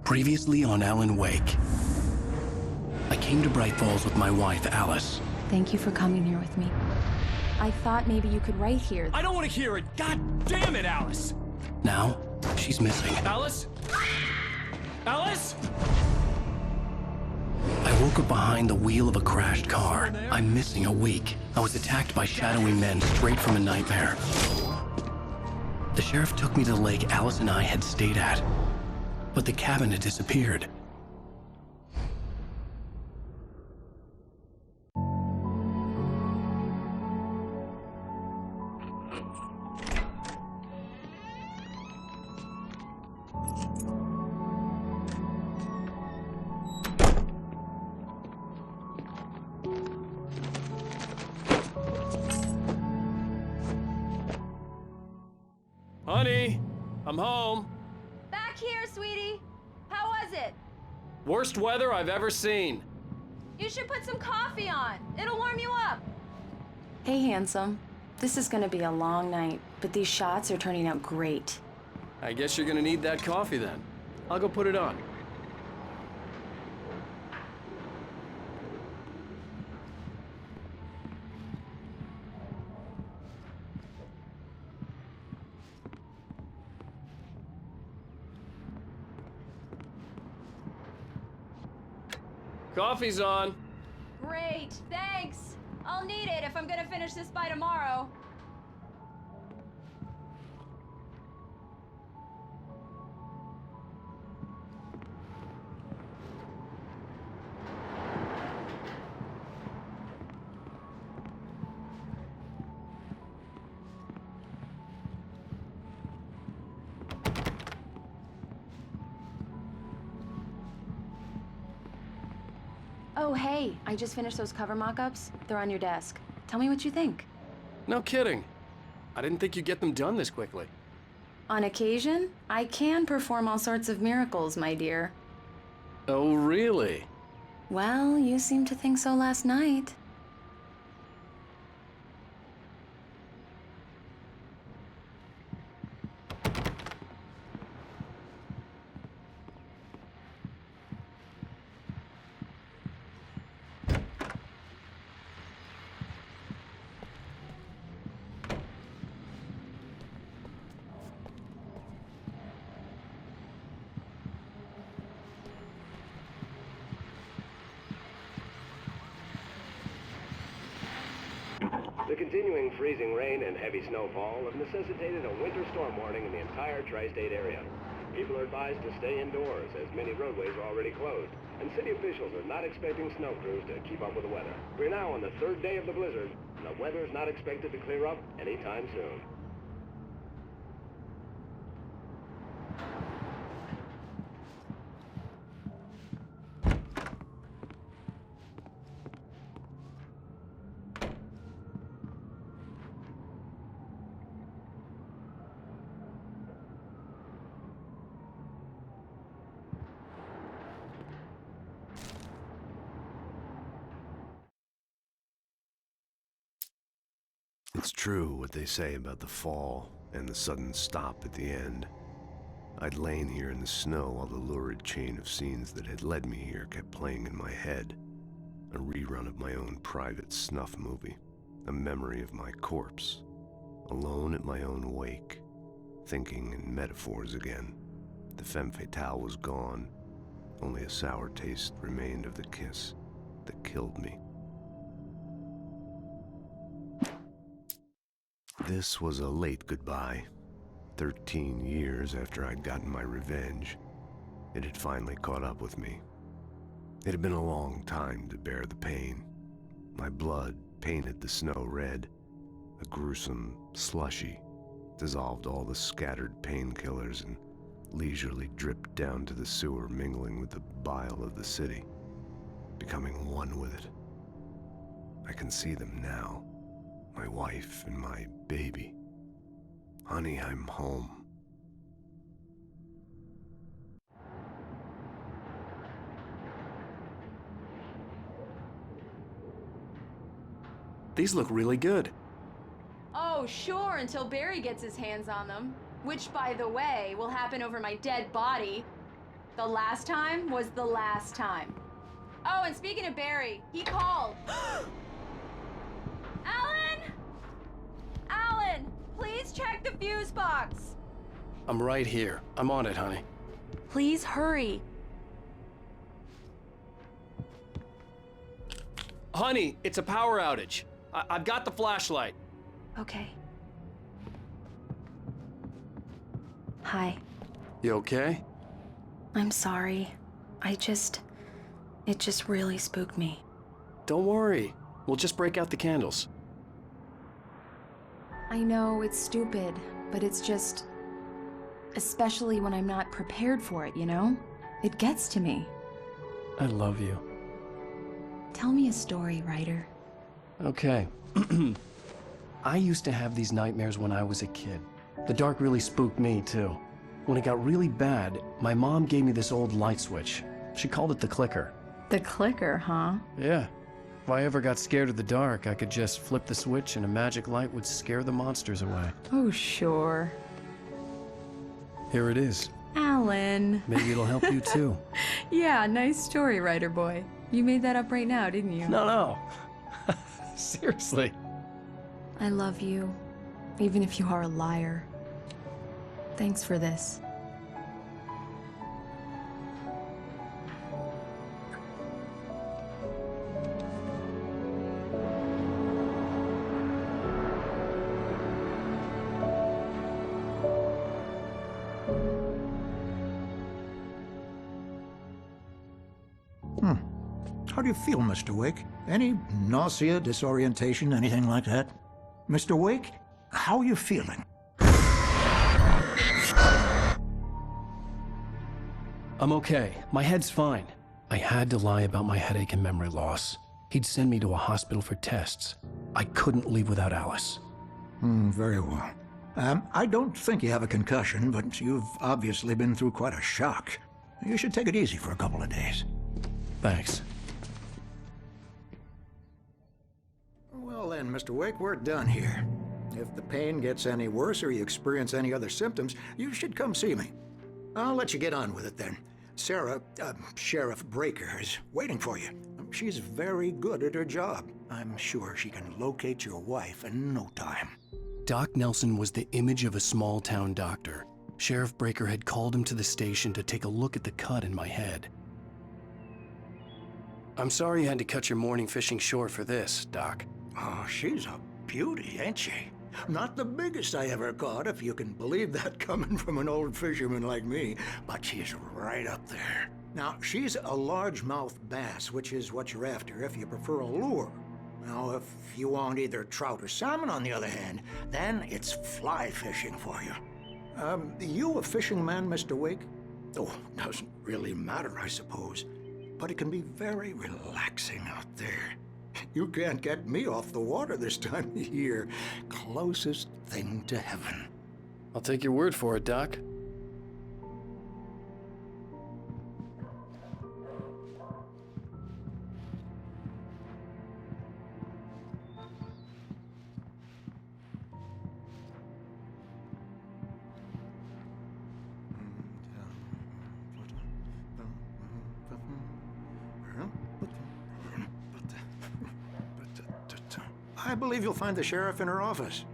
Previously on Alan Wake. I came to Bright Falls with my wife, Alice. Thank you for coming here with me. I thought maybe you could write here. I don't want to hear it! God damn it, Alice! Now, she's missing. Alice? Alice? I woke up behind the wheel of a crashed car. I'm missing a week. I was attacked by shadowy men straight from a nightmare. The sheriff took me to the lake Alice and I had stayed at. But the cabin had disappeared. Honey, I'm home. Back here, sweetie. How was it? Worst weather I've ever seen. You should put some coffee on. It'll warm you up. Hey, handsome. This is gonna be a long night, but these shots are turning out great. I guess you're gonna need that coffee then. I'll go put it on. Coffee's on. Great, thanks. I'll need it if I'm gonna finish this by tomorrow. Oh, hey, I just finished those cover mock-ups. They're on your desk. Tell me what you think. No kidding. I didn't think you'd get them done this quickly. On occasion, I can perform all sorts of miracles, my dear. Oh, really? Well, you seemed to think so last night. The continuing freezing rain and heavy snowfall have necessitated a winter storm warning in the entire tri-state area. People are advised to stay indoors as many roadways are already closed, and city officials are not expecting snow crews to keep up with the weather. We're now on the third day of the blizzard, and the weather is not expected to clear up anytime soon. It's true what they say about the fall and the sudden stop at the end. I'd lain here in the snow while the lurid chain of scenes that had led me here kept playing in my head. A rerun of my own private snuff movie, a memory of my corpse, alone at my own wake, thinking in metaphors again. The femme fatale was gone. Only a sour taste remained of the kiss that killed me. This was a late goodbye. 13 years after I'd gotten my revenge, it had finally caught up with me. It had been a long time to bear the pain. My blood painted the snow red. A gruesome slushy dissolved all the scattered painkillers and leisurely dripped down to the sewer, mingling with the bile of the city, becoming one with it. I can see them now. My wife and my baby. Honey, I'm home. These look really good. Oh, sure, until Barry gets his hands on them. Which, by the way, will happen over my dead body. The last time was the last time. Oh, and speaking of Barry, he called. Alan! Alan, please check the fuse box. I'm right here. I'm on it, honey. Please hurry. Honey, it's a power outage. I've got the flashlight. Okay. Hi. You okay? I'm sorry. It just really spooked me. Don't worry. We'll just break out the candles. I know it's stupid, but it's just... Especially when I'm not prepared for it, you know? It gets to me. I love you. Tell me a story, writer. Okay. I used to have these nightmares when I was a kid. The dark really spooked me, too. When it got really bad, my mom gave me this old light switch. She called it the clicker. The clicker, huh? Yeah. If I ever got scared of the dark, I could just flip the switch and a magic light would scare the monsters away. Oh, sure. Here it is. Alan. Maybe it'll help you, too. Yeah, nice story, writer boy. You made that up right now, didn't you? No. Seriously. I love you, even if you are a liar. Thanks for this. How do you feel, Mr. Wake? Any nausea, disorientation, anything like that? Mr. Wake, how are you feeling? I'm okay. My head's fine. I had to lie about my headache and memory loss. He'd send me to a hospital for tests. I couldn't leave without Alice. Very well. I don't think you have a concussion, but you've obviously been through quite a shock. You should take it easy for a couple of days. Thanks. Well then, Mr. Wake, we're done here. If the pain gets any worse or you experience any other symptoms, you should come see me. I'll let you get on with it then. Sarah, Sheriff Breaker, is waiting for you. She's very good at her job. I'm sure she can locate your wife in no time. Doc Nelson was the image of a small-town doctor. Sheriff Breaker had called him to the station to take a look at the cut in my head. I'm sorry you had to cut your morning fishing short for this, Doc. Oh, she's a beauty, ain't she? Not the biggest I ever caught, if you can believe that coming from an old fisherman like me, but she's right up there. Now, she's a largemouth bass, which is what you're after if you prefer a lure. Now, if you want either trout or salmon, on the other hand, then it's fly fishing for you. You a fishing man, Mr. Wake? Oh, doesn't really matter, I suppose. But it can be very relaxing out there. You can't get me off the water this time of year. Closest thing to heaven. I'll take your word for it, Doc. I believe you'll find the sheriff in her office.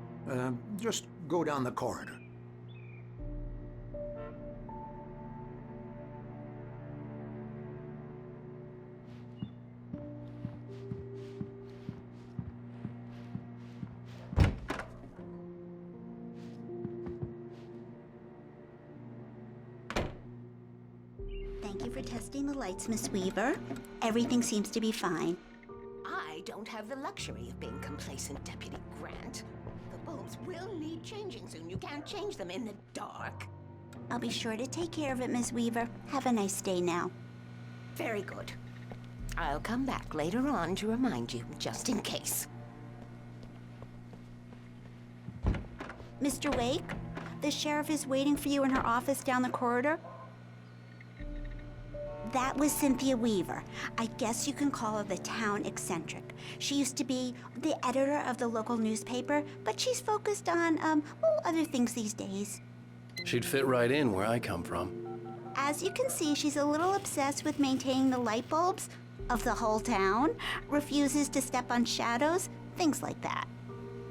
Just go down the corridor. Thank you for testing the lights, Miss Weaver. Everything seems to be fine. I don't have the luxury of being complacent, Deputy Grant. The bulbs will need changing soon. You can't change them in the dark. I'll be sure to take care of it, Miss Weaver. Have a nice day now. Very good. I'll come back later on to remind you, just in case. Mr. Wake, the sheriff is waiting for you in her office down the corridor. That was Cynthia Weaver. I guess you can call her the town eccentric. She used to be the editor of the local newspaper, but she's focused on, other things these days. She'd fit right in where I come from. As you can see, she's a little obsessed with maintaining the light bulbs of the whole town, refuses to step on shadows, things like that.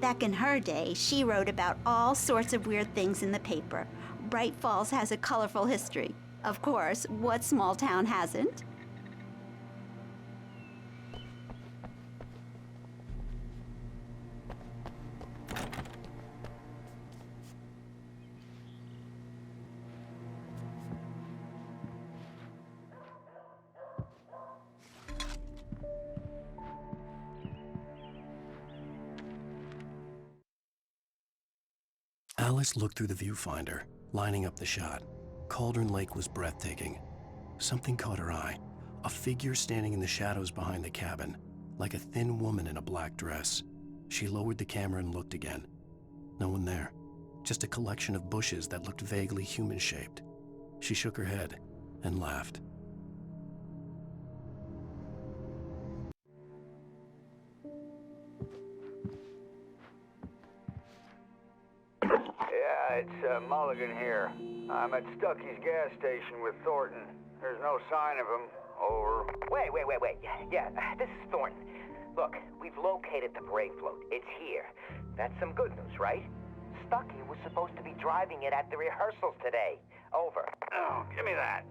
Back in her day, she wrote about all sorts of weird things in the paper. Bright Falls has a colorful history. Of course, what small town hasn't? Alice looked through the viewfinder, lining up the shot. Cauldron Lake was breathtaking. Something caught her eye. A figure standing in the shadows behind the cabin, like a thin woman in a black dress. She lowered the camera and looked again. No one there. Just a collection of bushes that looked vaguely human-shaped. She shook her head and laughed. Yeah, it's Mulligan here. I'm at Stucky's gas station with Thornton. There's no sign of him. Over. Wait. Yeah, this is Thornton. Look, we've located the brake float. It's here. That's some good news, right? Stucky was supposed to be driving it at the rehearsals today. Over. Oh, give me that.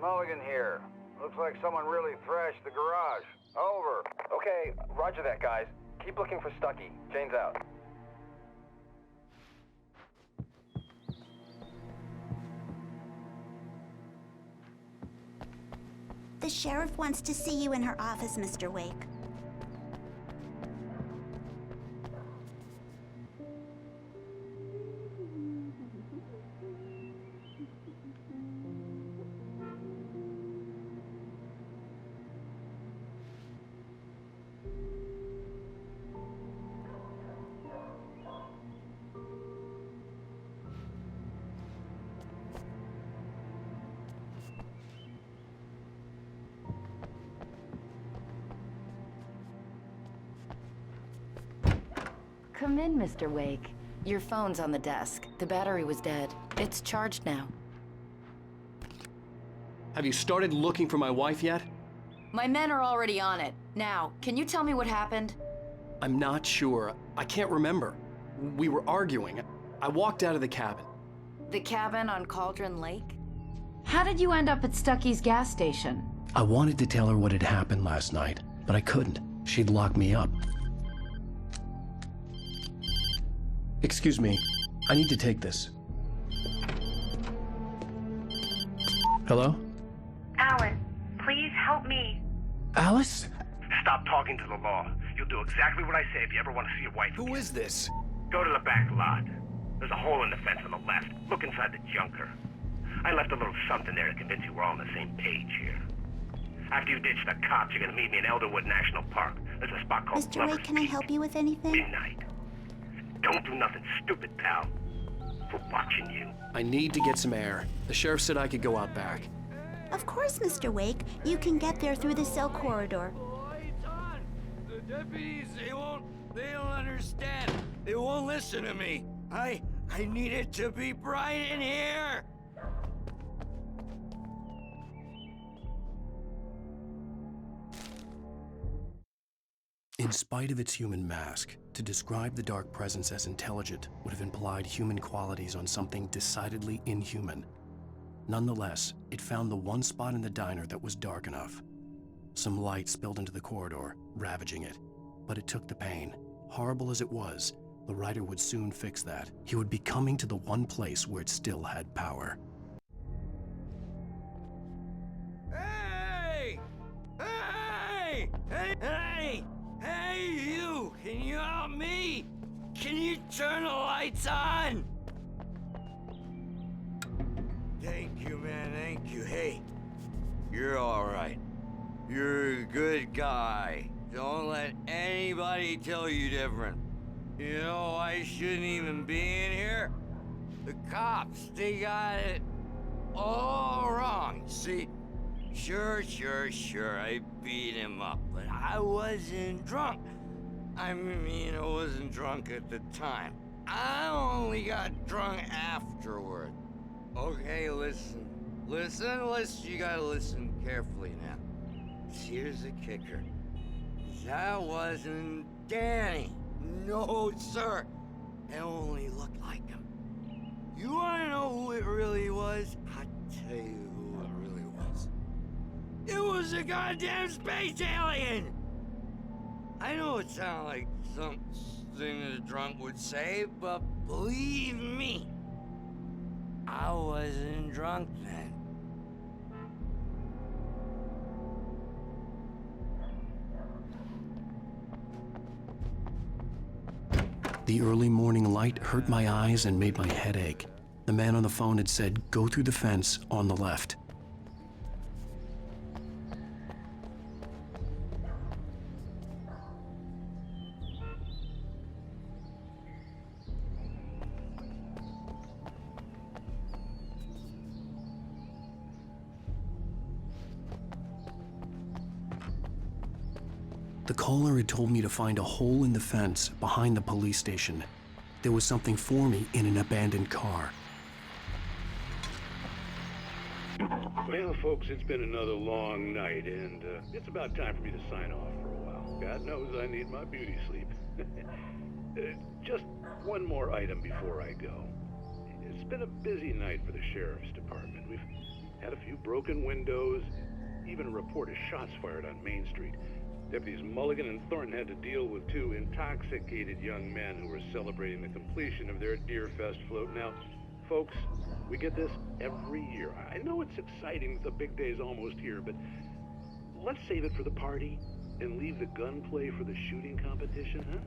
Mulligan here. Looks like someone really thrashed the garage. Over. Okay, roger that, guys. Keep looking for Stucky. Jane's out. The sheriff wants to see you in her office, Mr. Wake. Come in, Mr. Wake. Your phone's on the desk. The battery was dead. It's charged now. Have you started looking for my wife yet? My men are already on it. Now, can you tell me what happened? I'm not sure. I can't remember. We were arguing. I walked out of the cabin. The cabin on Cauldron Lake? How did you end up at Stucky's gas station? I wanted to tell her what had happened last night, but I couldn't. She'd lock me up. Excuse me. I need to take this. Hello? Alan, please help me. Alice? Stop talking to the law. You'll do exactly what I say if you ever want to see your wife again. Who is this? Go to the back lot. There's a hole in the fence on the left. Look inside the junker. I left a little something there to convince you we're all on the same page here. After you ditch the cops, you're gonna meet me in Elderwood National Park. There's a spot called Mr. Wake, can I help you with anything? Midnight. Don't do nothing stupid, pal. We're watching you. I need to get some air. The sheriff said I could go out back. Of course, Mr. Wake. You can get there through the cell corridor. The deputies, they don't understand. They won't listen to me. I need it to be bright in here. In spite of its human mask, to describe the dark presence as intelligent would have implied human qualities on something decidedly inhuman. Nonetheless, it found the one spot in the diner that was dark enough. Some light spilled into the corridor, ravaging it. But it took the pain. Horrible as it was, the writer would soon fix that. He would be coming to the one place where it still had power. Hey! Hey! Hey! Hey! Hey, you! Can you help me? Can you turn the lights on? Thank you, man, thank you. Hey, you're all right. You're a good guy. Don't let anybody tell you different. You know, I shouldn't even be in here. The cops, they got it all wrong. See, sure, I beat him up, but I wasn't drunk. I mean, I wasn't drunk at the time. I only got drunk afterward. Okay, listen. Listen, you gotta listen carefully now. Here's the kicker. That wasn't Danny. No, sir. It only looked like him. You wanna know who it really was? I'll tell you who it really was. It was a goddamn space alien! I know it sounds like something a drunk would say, but believe me, I wasn't drunk then. The early morning light hurt my eyes and made my head ache. The man on the phone had said, "Go through the fence on the left." The caller had told me to find a hole in the fence behind the police station. There was something for me in an abandoned car. Well, folks, it's been another long night, and it's about time for me to sign off for a while. God knows I need my beauty sleep. Just one more item before I go. It's been a busy night for the sheriff's department. We've had a few broken windows, even a report of shots fired on Main Street. Deputies Mulligan and Thornton had to deal with two intoxicated young men who were celebrating the completion of their Deer Fest float. Now, folks, we get this every year. I know it's exciting that the big day's almost here, but let's save it for the party and leave the gunplay for the shooting competition, huh?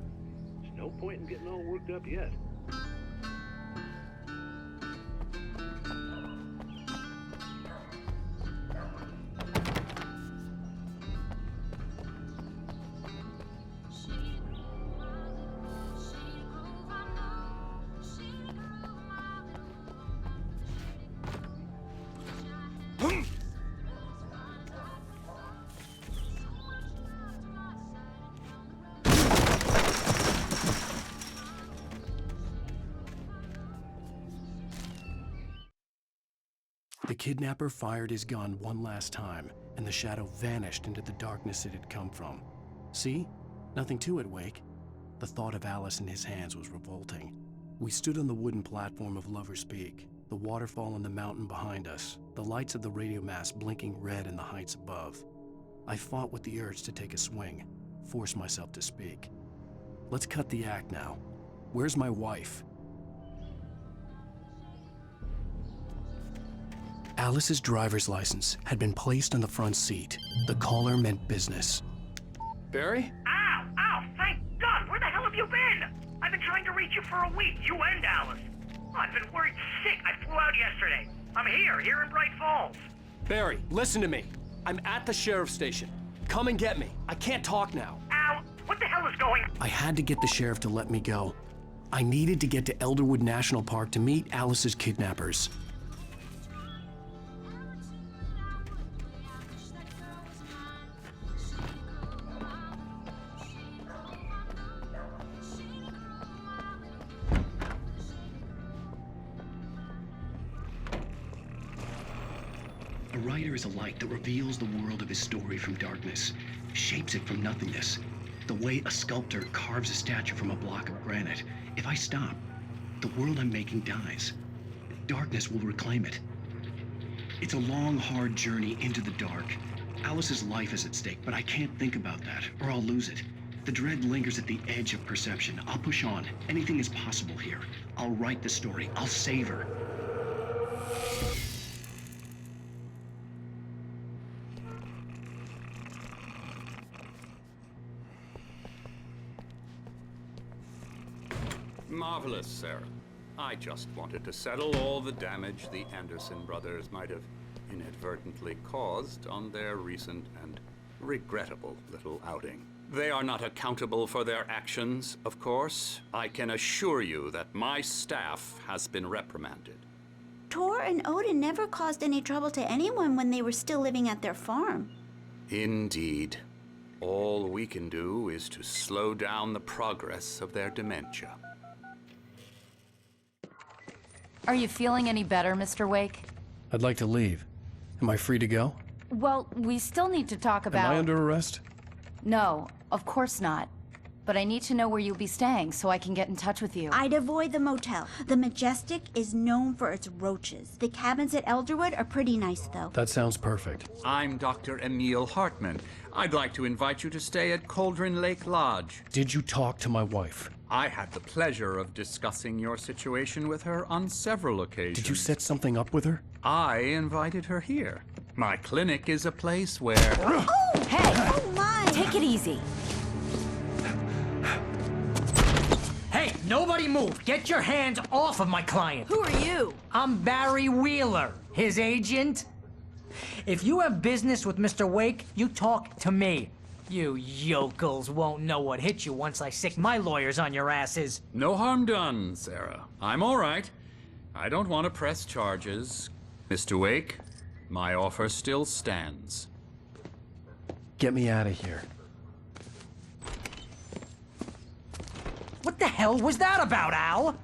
There's no point in getting all worked up yet. The kidnapper fired his gun one last time, and the shadow vanished into the darkness it had come from. See? Nothing to it, Wake. The thought of Alice in his hands was revolting. We stood on the wooden platform of Lover's Peak, the waterfall on the mountain behind us, the lights of the radio mast blinking red in the heights above. I fought with the urge to take a swing, force myself to speak. Let's cut the act now. Where's my wife? Alice's driver's license had been placed on the front seat. The caller meant business. Barry? Ow! Ow! Thank God! Where the hell have you been? I've been trying to reach you for a week, you and Alice. Oh, I've been worried sick. I flew out yesterday. I'm here in Bright Falls. Barry, listen to me. I'm at the sheriff's station. Come and get me. I can't talk now. Ow! What the hell is going on? I had to get the sheriff to let me go. I needed to get to Elderwood National Park to meet Alice's kidnappers. A writer is a light that reveals the world of his story from darkness, shapes it from nothingness. The way a sculptor carves a statue from a block of granite. If I stop, the world I'm making dies. Darkness will reclaim it. It's a long, hard journey into the dark. Alice's life is at stake, but I can't think about that, or I'll lose it. The dread lingers at the edge of perception. I'll push on. Anything is possible here. I'll write the story. I'll save her. Marvelous, Sarah. I just wanted to settle all the damage the Anderson brothers might have inadvertently caused on their recent and regrettable little outing. They are not accountable for their actions, of course. I can assure you that my staff has been reprimanded. Tor and Odin never caused any trouble to anyone when they were still living at their farm. Indeed. All we can do is to slow down the progress of their dementia. Are you feeling any better, Mr. Wake? I'd like to leave. Am I free to go? Well, we still need to talk about... Am I under arrest? No, of course not. But I need to know where you'll be staying so I can get in touch with you. I'd avoid the motel. The Majestic is known for its roaches. The cabins at Elderwood are pretty nice, though. That sounds perfect. I'm Dr. Emil Hartman. I'd like to invite you to stay at Cauldron Lake Lodge. Did you talk to my wife? I had the pleasure of discussing your situation with her on several occasions. Did you set something up with her? I invited her here. My clinic is a place where... Oh! Hey! Oh, my! Take it easy. Hey, nobody move! Get your hands off of my client! Who are you? I'm Barry Wheeler, his agent. If you have business with Mr. Wake, you talk to me. You yokels won't know what hit you once I sick my lawyers on your asses. No harm done, Sarah. I'm all right. I don't want to press charges. Mr. Wake, my offer still stands. Get me out of here. What the hell was that about, Al?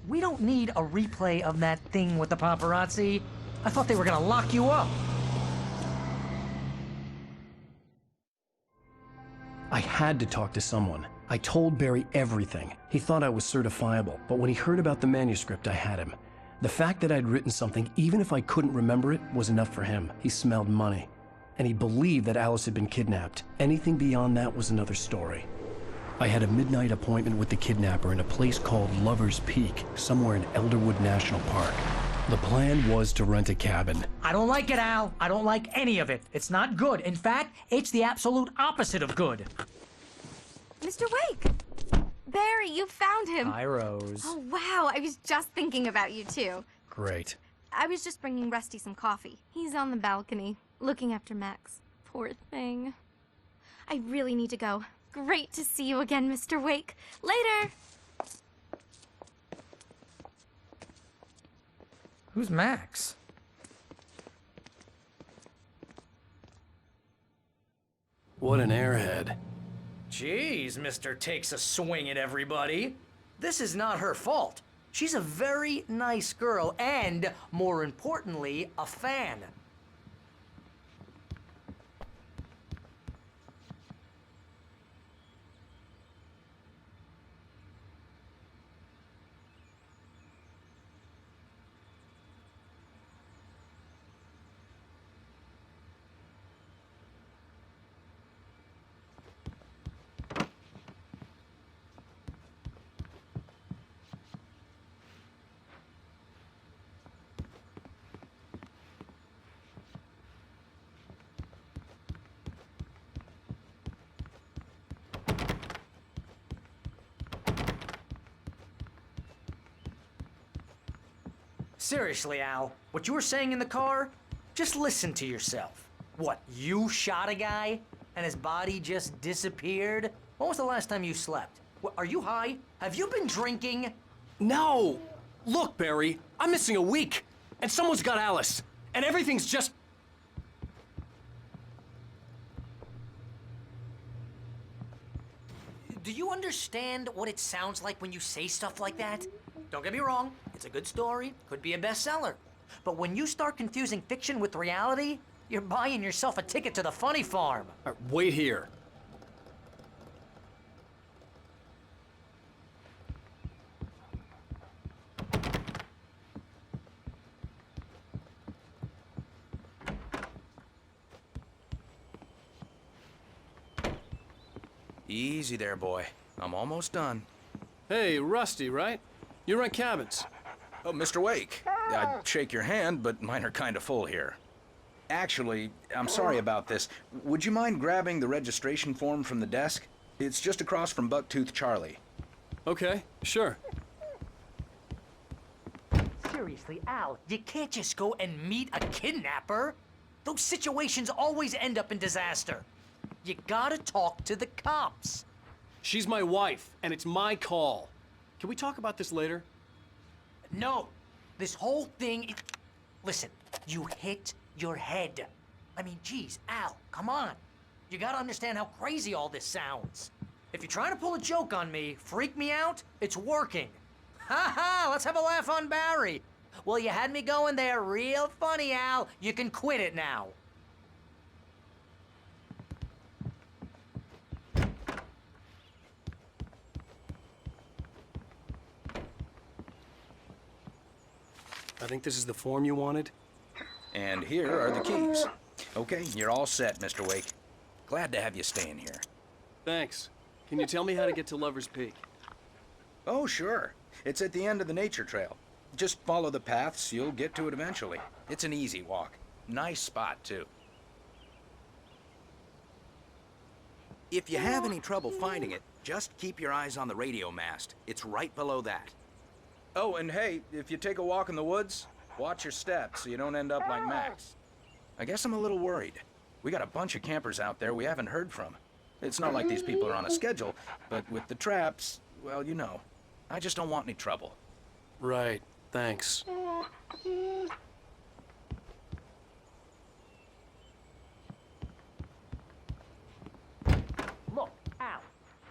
We don't need a replay of that thing with the paparazzi. I thought they were gonna lock you up. I had to talk to someone. I told Barry everything. He thought I was certifiable, but when he heard about the manuscript, I had him. The fact that I'd written something, even if I couldn't remember it, was enough for him. He smelled money. And he believed that Alice had been kidnapped. Anything beyond that was another story. I had a midnight appointment with the kidnapper in a place called Lover's Peak, somewhere in Elderwood National Park. The plan was to rent a cabin. I don't like it, Al. I don't like any of it. It's not good. In fact, it's the absolute opposite of good. Mr. Wake! Barry, you found him. Hi, Rose. Oh, wow. I was just thinking about you, too. Great. I was just bringing Rusty some coffee. He's on the balcony, looking after Max. Poor thing. I really need to go. Great to see you again, Mr. Wake. Later! Who's Max? What an airhead. Jeez, Mr. Takes a swing at everybody. This is not her fault. She's a very nice girl and, more importantly, a fan. Seriously, Al, what you were saying in the car, just listen to yourself. What, you shot a guy and his body just disappeared? When was the last time you slept? What, are you high? Have you been drinking? No! Look, Barry, I'm missing a week, and someone's got Alice, and everything's just... Do you understand what it sounds like when you say stuff like that? Don't get me wrong, it's a good story, could be a bestseller. But when you start confusing fiction with reality, you're buying yourself a ticket to the funny farm. Wait here. Easy there, boy. I'm almost done. Hey, Rusty, right? You rent cabins. Oh, Mr. Wake. I'd shake your hand, but mine are kind of full here. Actually, I'm sorry about this. Would you mind grabbing the registration form from the desk? It's just across from Bucktooth Charlie. Okay, sure. Seriously, Al, you can't just go and meet a kidnapper. Those situations always end up in disaster. You gotta talk to the cops. She's my wife, and it's my call. Can we talk about this later? No. This whole thing... Listen, you hit your head. I mean, geez, Al, come on. You gotta understand how crazy all this sounds. If you're trying to pull a joke on me, freak me out, it's working. Ha ha, let's have a laugh on Barry. Well, you had me going there real funny, Al. You can quit it now. I think this is the form you wanted. And here are the keys. Okay, you're all set, Mr. Wake. Glad to have you staying here. Thanks. Can you tell me how to get to Lover's Peak? Oh, sure. It's at the end of the nature trail. Just follow the paths, you'll get to it eventually. It's an easy walk. Nice spot, too. If you have any trouble finding it, just keep your eyes on the radio mast. It's right below that. Oh, and hey, if you take a walk in the woods, watch your steps so you don't end up like Max. I guess I'm a little worried. We got a bunch of campers out there we haven't heard from. It's not like these people are on a schedule, but with the traps, well, you know. I just don't want any trouble. Right, thanks. Look, Al,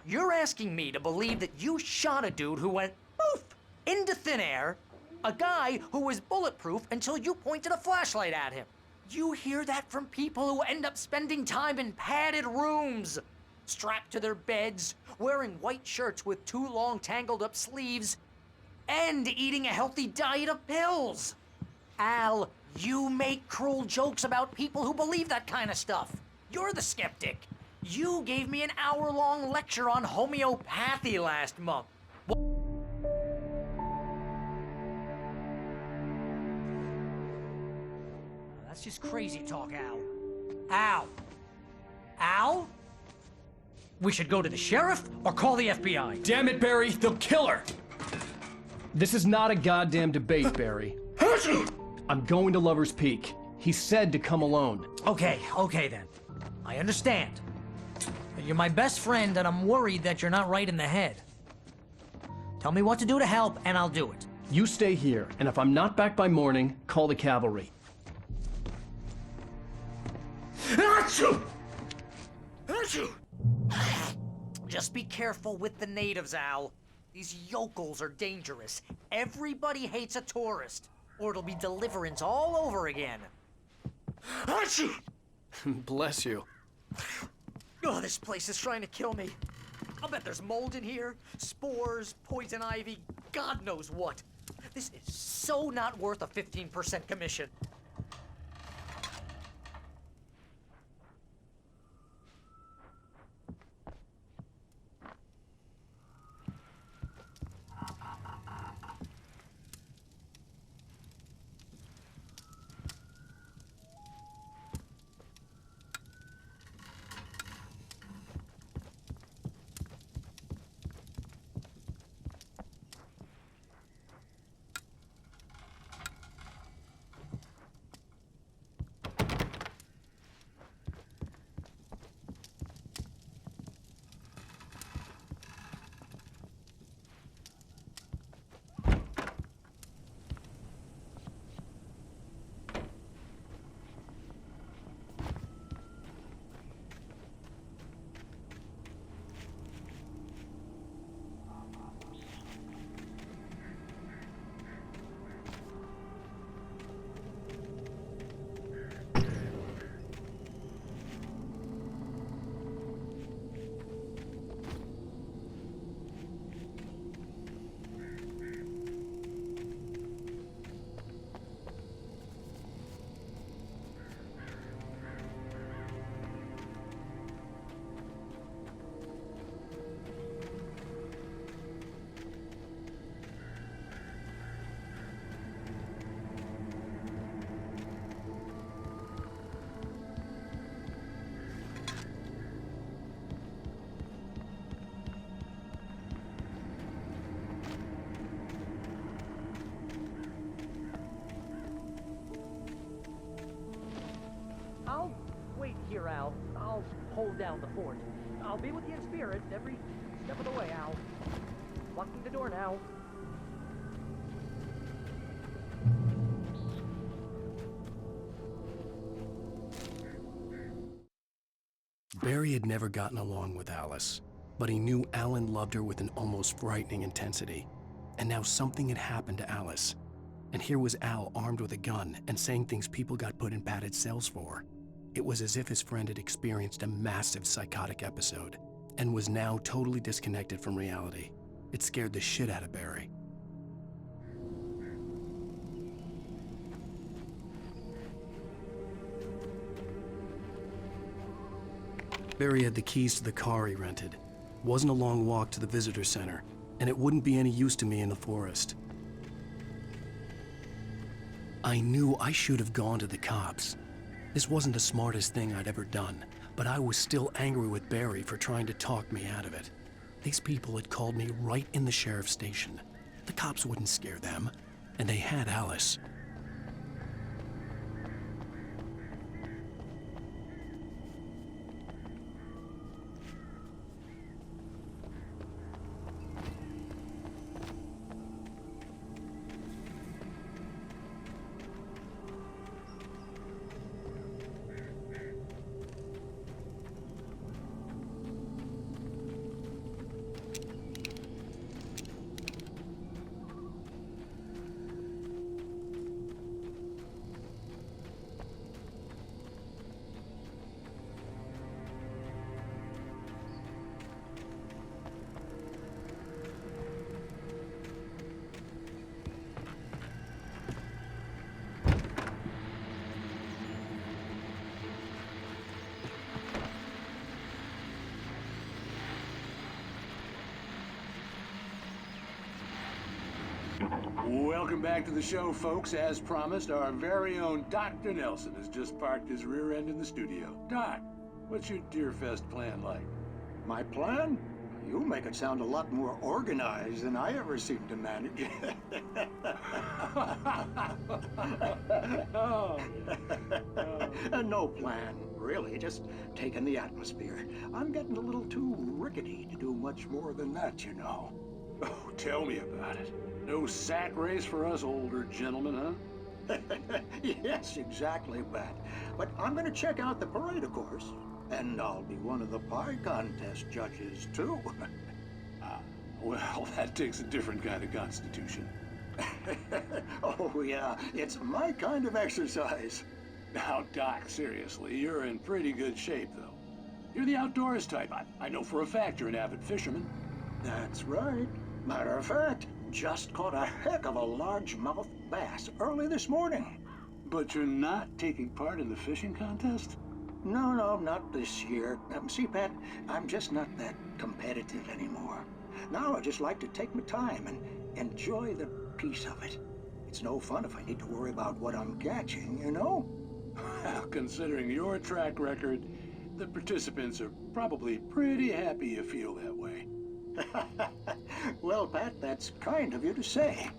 you're asking me to believe that you shot a dude who went poof into thin air, a guy who was bulletproof until you pointed a flashlight at him. You hear that from people who end up spending time in padded rooms, strapped to their beds, wearing white shirts with too long tangled up sleeves, and eating a healthy diet of pills. Al, you make cruel jokes about people who believe that kind of stuff. You're the skeptic. You gave me an hour-long lecture on homeopathy last month. That's just crazy talk, Al. Al? Al? We should go to the sheriff or call the FBI. Damn it, Barry, they'll kill her! This is not a goddamn debate, Barry. I'm going to Lover's Peak. He said to come alone. Okay then. I understand. You're my best friend, and I'm worried that you're not right in the head. Tell me what to do to help, and I'll do it. You stay here, and if I'm not back by morning, call the cavalry. Achoo! Achoo! Just be careful with the natives, Al. These yokels are dangerous. Everybody hates a tourist, or it'll be deliverance all over again. Achoo! Bless you. Oh, this place is trying to kill me. I'll bet there's mold in here, spores, poison ivy, God knows what. This is so not worth a 15% commission. I'll wait here, Al. I'll hold down the fort. I'll be with you in spirit every step of the way, Al. Locking the door now. Barry had never gotten along with Alice, but he knew Alan loved her with an almost frightening intensity. And now something had happened to Alice. And here was Al armed with a gun and saying things people got put in padded cells for. It was as if his friend had experienced a massive psychotic episode and was now totally disconnected from reality. It scared the shit out of Barry. Barry had the keys to the car he rented. Wasn't a long walk to the visitor center, and it wouldn't be any use to me in the forest. I knew I should have gone to the cops. This wasn't the smartest thing I'd ever done, but I was still angry with Barry for trying to talk me out of it. These people had called me right in the sheriff's station. The cops wouldn't scare them, and they had Alice. Welcome back to the show, folks. As promised, our very own Dr. Nelson has just parked his rear end in the studio. Doc, what's your Deerfest plan like? My plan? You make it sound a lot more organized than I ever seem to manage. No plan, really. Just taking the atmosphere. I'm getting a little too rickety to do much more than that, you know. Oh, tell me about it. No sack race for us older gentlemen, huh? Yes, exactly, Pat. But I'm going to check out the parade, of course. And I'll be one of the pie contest judges, too. Well, that takes a different kind of constitution. Oh, yeah. It's my kind of exercise. Now, Doc, seriously, you're in pretty good shape, though. You're the outdoors type. I know for a fact you're an avid fisherman. That's right. Matter of fact, just caught a heck of a largemouth bass early this morning. But you're not taking part in the fishing contest? No, not this year. See, Pat, I'm just not that competitive anymore. Now I just like to take my time and enjoy the peace of it. It's no fun if I need to worry about what I'm catching, you know? Well, considering your track record, the participants are probably pretty happy you feel that way. Well, Pat, that's kind of you to say.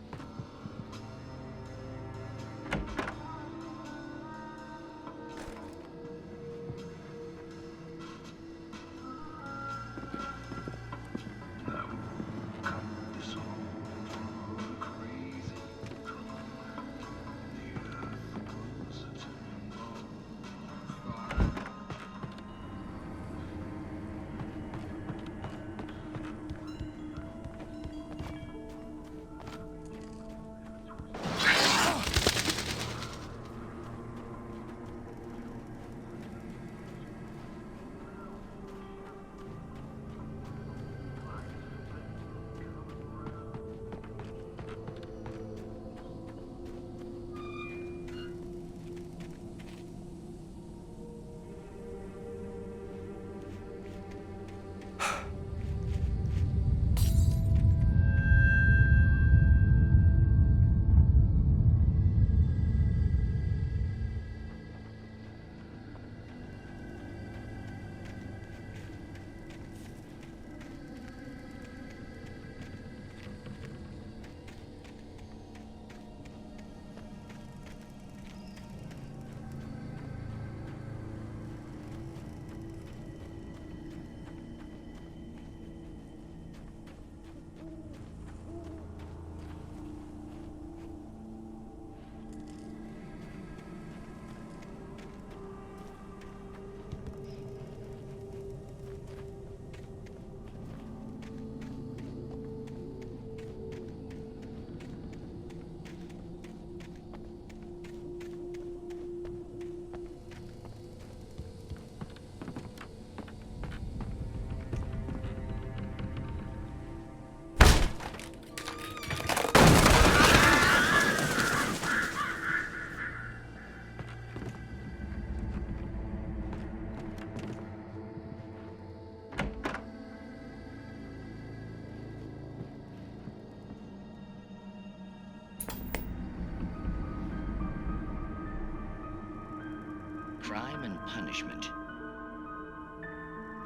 punishment.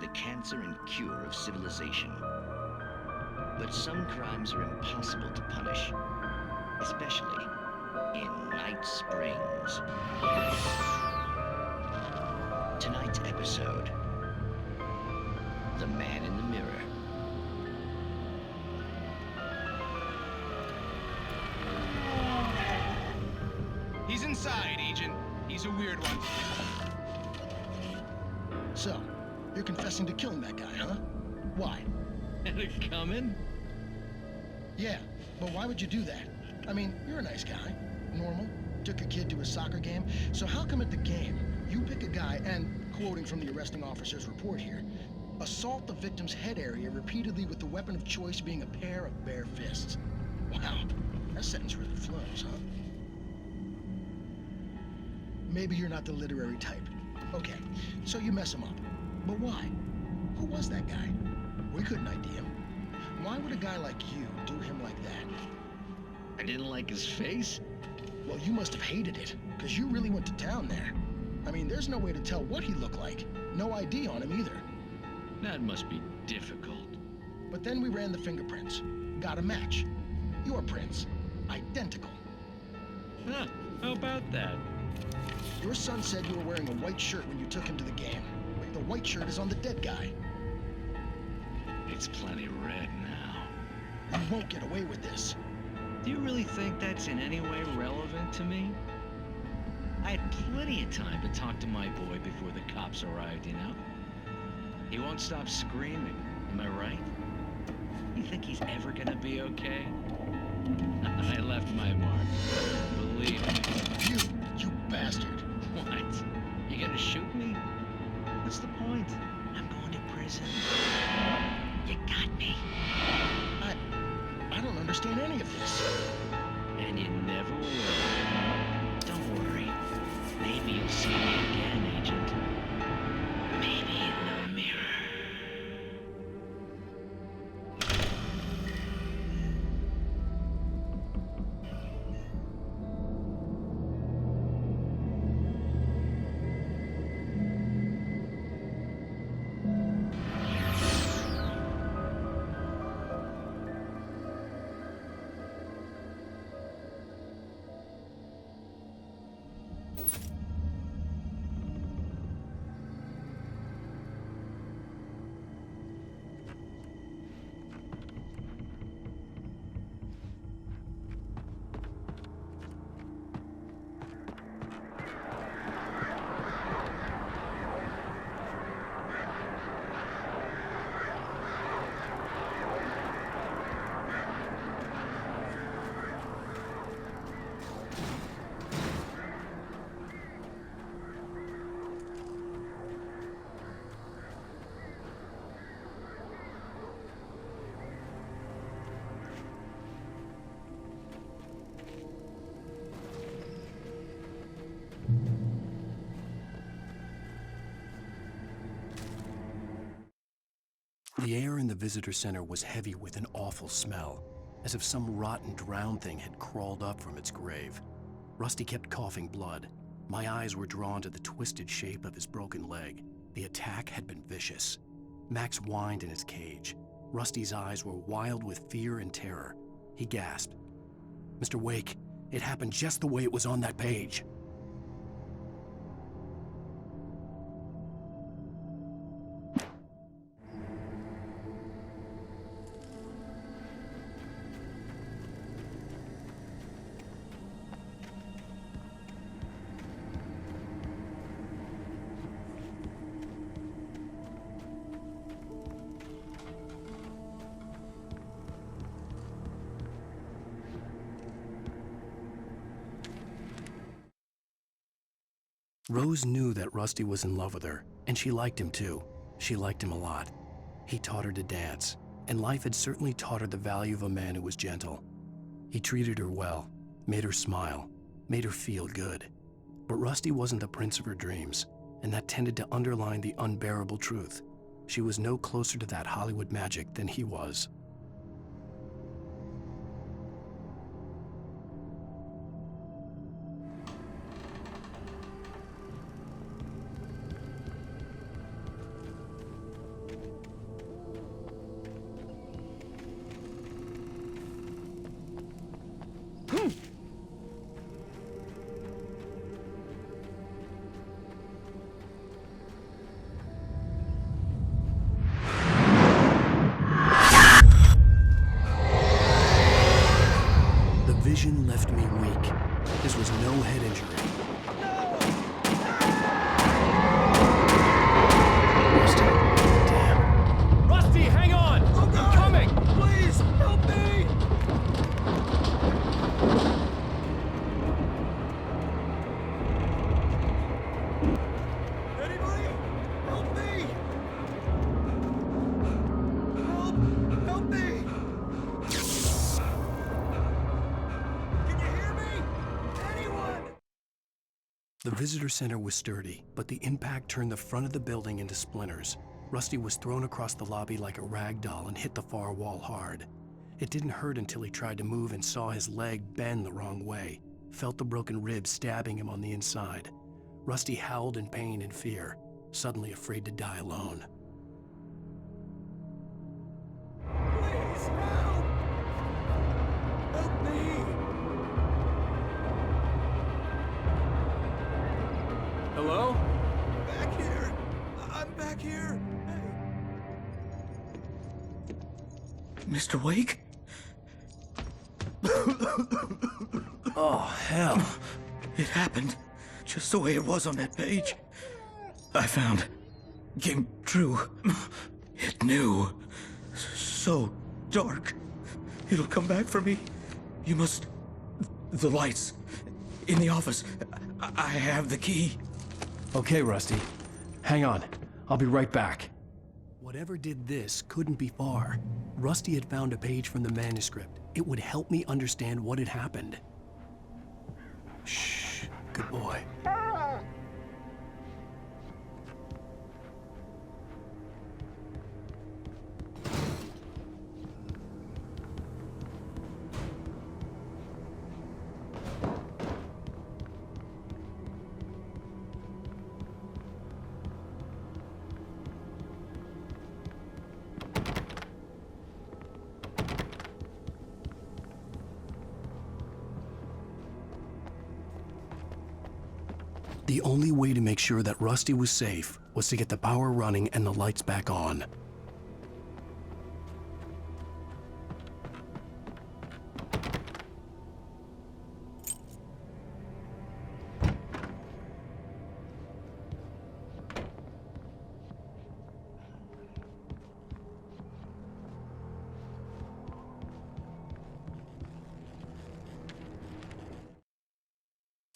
The cancer and cure of civilization. But some crimes are impossible to punish, especially in Night Springs. Tonight's episode, The Man in the Mirror. He's inside, Agent. He's a weird one. So, you're confessing to killing that guy, huh? Why? Had it coming? Yeah, but why would you do that? I mean, you're a nice guy. Normal. Took your kid to a soccer game. So how come at the game, you pick a guy and, quoting from the arresting officer's report here, assault the victim's head area repeatedly with the weapon of choice being a pair of bare fists? Wow, that sentence really flows, huh? Maybe you're not the literary type. Okay, so you mess him up. But why? Who was that guy? We couldn't ID him. Why would a guy like you do him like that? I didn't like his face? Well, you must have hated it, because you really went to town there. I mean, there's no way to tell what he looked like. No ID on him either. That must be difficult. But then we ran the fingerprints. Got a match. Your prints. Identical. Huh, how about that? Your son said you were wearing a white shirt when you took him to the game. But the white shirt is on the dead guy. It's plenty red now. You won't get away with this. Do you really think that's in any way relevant to me? I had plenty of time to talk to my boy before the cops arrived, you know? He won't stop screaming, am I right? You think he's ever gonna be okay? I left my mark. Believe me. You bastard. What? You gonna shoot me? What's the point? I'm going to prison. You got me. I don't understand any of this. And you never will. Don't worry. Maybe you'll see me again, Agent. Maybe in the mirror. The air in the visitor center was heavy with an awful smell, as if some rotten drowned thing had crawled up from its grave. Rusty kept coughing blood. My eyes were drawn to the twisted shape of his broken leg. The attack had been vicious. Max whined in his cage. Rusty's eyes were wild with fear and terror. He gasped. "Mr. Wake, it happened just the way it was on that page." Rose knew that Rusty was in love with her, and she liked him too. She liked him a lot. He taught her to dance, and life had certainly taught her the value of a man who was gentle. He treated her well, made her smile, made her feel good. But Rusty wasn't the prince of her dreams, and that tended to underline the unbearable truth. She was no closer to that Hollywood magic than he was. The visitor center was sturdy, but the impact turned the front of the building into splinters. Rusty was thrown across the lobby like a rag doll and hit the far wall hard. It didn't hurt until he tried to move and saw his leg bend the wrong way, felt the broken rib stabbing him on the inside. Rusty howled in pain and fear, suddenly afraid to die alone. Please, help! Help me! Hello? Back here! I'm back here! Mr. Wake? Oh, hell. It happened just the way it was on that page. I found. Came true. It knew. So dark. It'll come back for me. You must. The lights. In the office. I have the key. Okay, Rusty. Hang on. I'll be right back. Whatever did this couldn't be far. Rusty had found a page from the manuscript. It would help me understand what had happened. Shh. Good boy. The only way to make sure that Rusty was safe was to get the power running and the lights back on.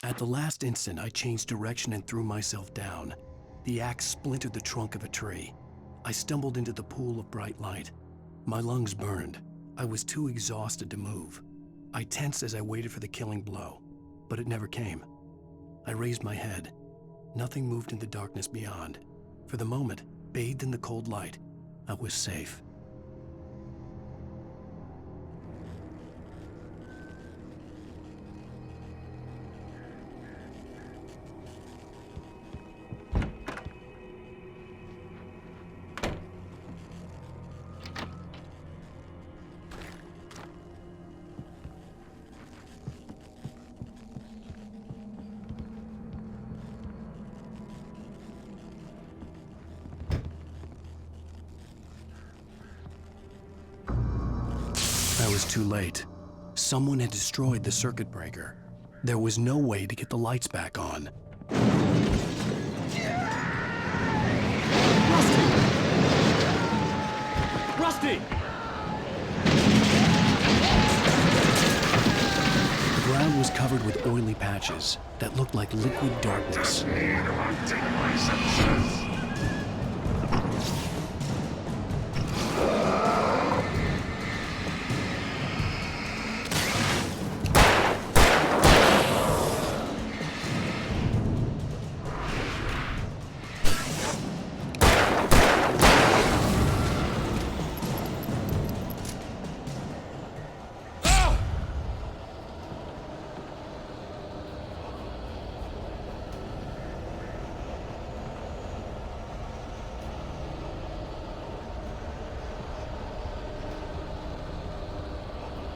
At the last instant, I changed direction and threw myself down. The axe splintered the trunk of a tree. I stumbled into the pool of bright light. My lungs burned. I was too exhausted to move. I tensed as I waited for the killing blow, but it never came. I raised my head. Nothing moved in the darkness beyond. For the moment, bathed in the cold light, I was safe. I was too late. Someone had destroyed the circuit breaker. There was no way to get the lights back on. Rusty! The ground was covered with oily patches that looked like liquid darkness.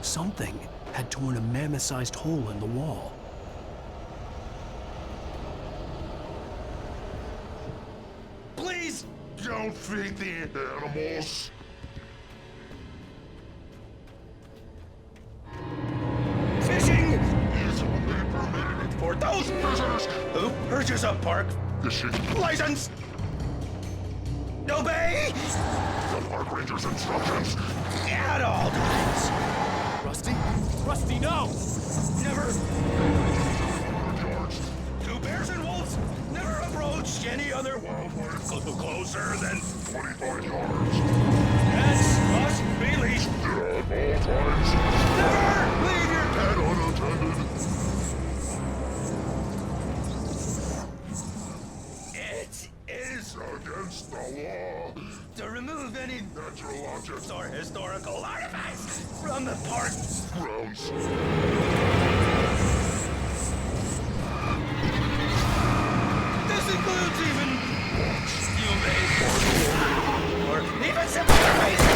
Something had torn a mammoth-sized hole in the wall. Please don't feed the animals. Fishing is only permitted for those visitors who purchase a park fishing license. Obey the park ranger's instructions at all times. Rusty? Rusty, no! Never. Two bears and wolves never approached any other wildlife closer than 25 yards. Pets must be leashed At all times. Never leave your Pet unattended. against the law. To remove any Natural objects or historical artifacts from the park grounds. This includes even steel-based or even simple-based.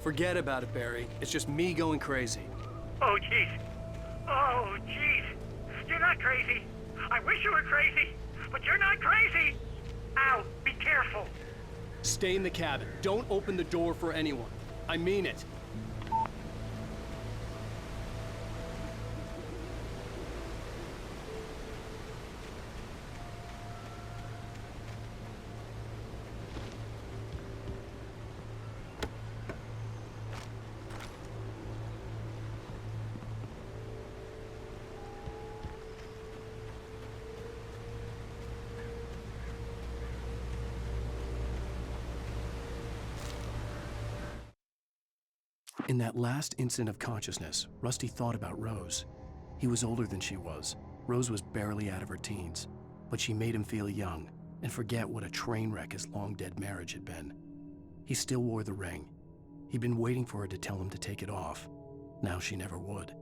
Forget about it, Barry. It's just me going crazy. Oh, jeez. Oh, jeez. You're not crazy. I wish you were crazy, but you're not crazy. Ow, be careful. Stay in the cabin. Don't open the door for anyone. I mean it. In that last instant of consciousness, Rusty thought about Rose. He was older than she was. Rose was barely out of her teens, but she made him feel young and forget what a train wreck his long-dead marriage had been. He still wore the ring. He'd been waiting for her to tell him to take it off. Now she never would.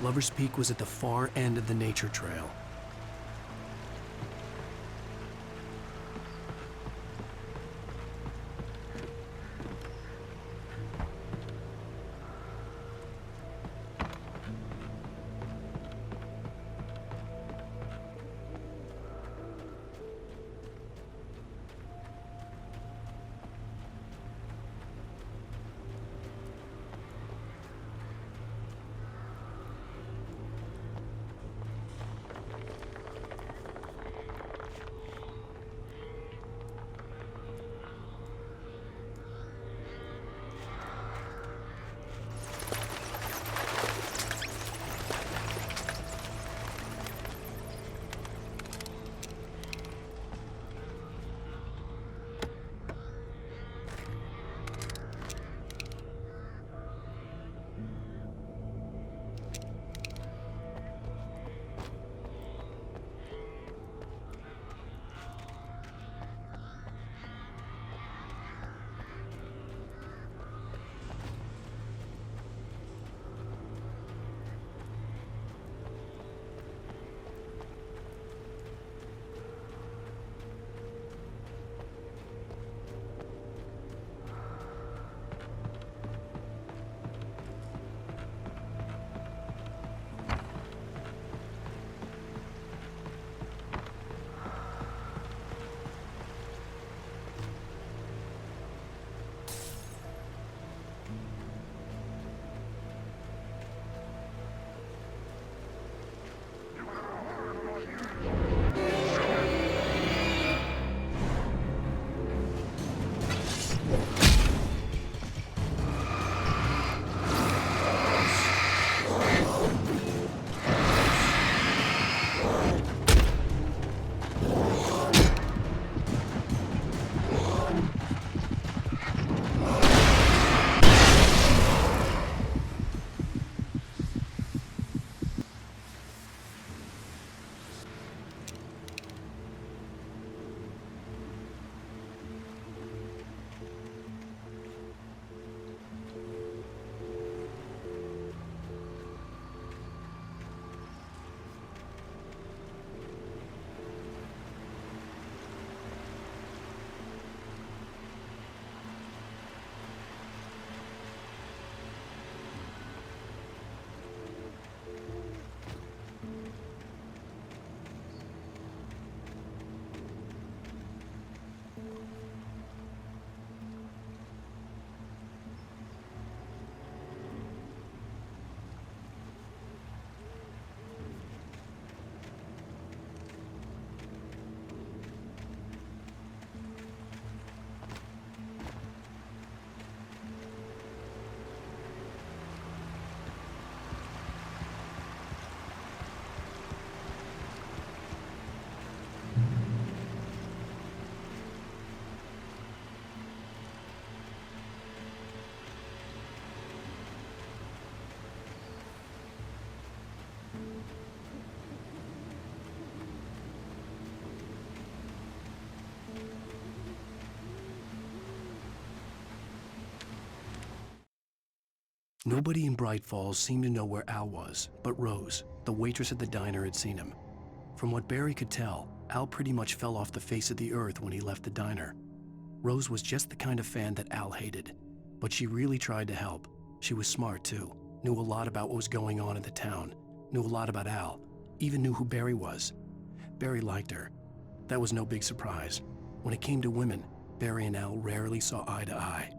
Lover's Peak was at the far end of the nature trail. Nobody in Bright Falls seemed to know where Al was, but Rose, the waitress at the diner, had seen him. From what Barry could tell, Al pretty much fell off the face of the earth when he left the diner. Rose was just the kind of fan that Al hated, but she really tried to help. She was smart too, knew a lot about what was going on in the town, knew a lot about Al, even knew who Barry was. Barry liked her. That was no big surprise. When it came to women, Barry and Al rarely saw eye to eye.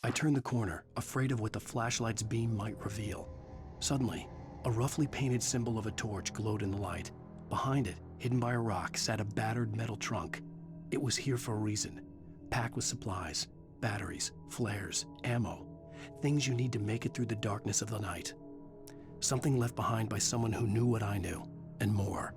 I turned the corner, afraid of what the flashlight's beam might reveal. Suddenly, a roughly painted symbol of a torch glowed in the light. Behind it, hidden by a rock, sat a battered metal trunk. It was here for a reason, packed with supplies, batteries, flares, ammo, things you need to make it through the darkness of the night. Something left behind by someone who knew what I knew, and more.